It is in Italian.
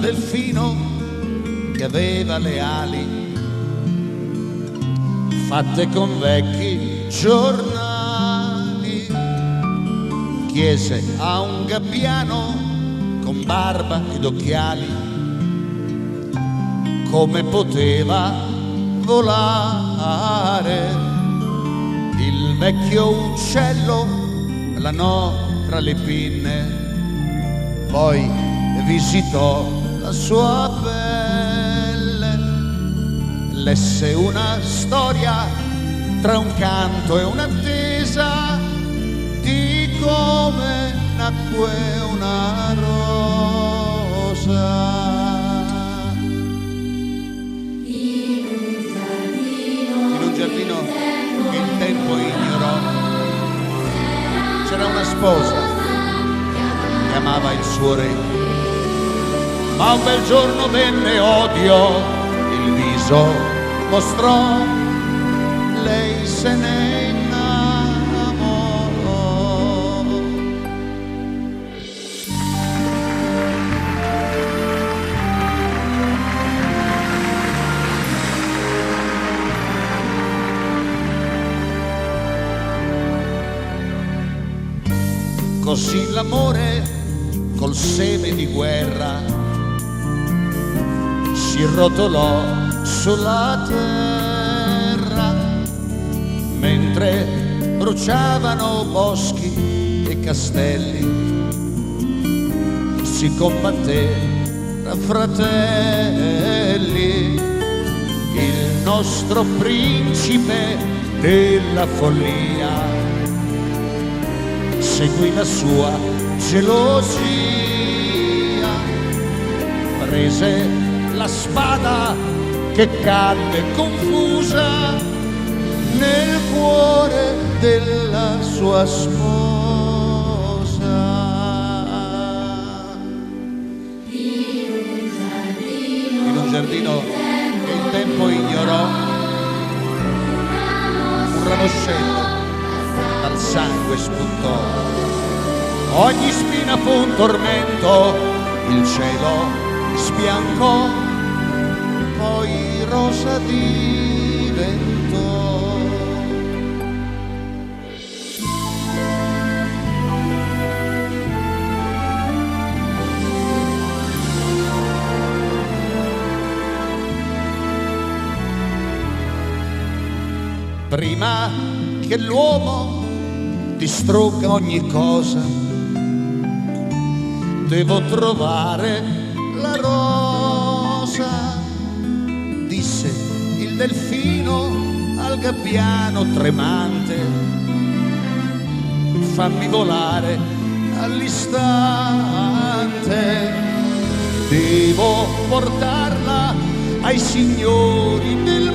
delfino che aveva le ali fatte con vecchi giornali, chiese a un gabbiano con barba ed occhiali come poteva volare. Il vecchio uccello planò tra le pinne, poi visitò la sua pelle, lesse una storia tra un canto e un'attesa di come nacque una rosa. In un giardino che il tempo ignorò c'era una sposa che amava il suo re, ma un bel giorno venne odio, il viso mostrò, lei se ne innamorò. Così l'amore col seme di guerra si rotolò sulla terra, mentre bruciavano boschi e castelli, si combatté tra fratelli. Il nostro principe della follia seguì la sua gelosia, prese la spada che cadde confusa nel cuore della sua sposa. In un giardino che il tempo ignorò, un ramoscello dal sangue spuntò, ogni spina fu un tormento, il cielo sbiancò, poi rosa diventò. Prima che l'uomo distrugga ogni cosa, devo trovare la rosa, disse il delfino al gabbiano tremante, fammi volare all'istante, devo portarla ai signori del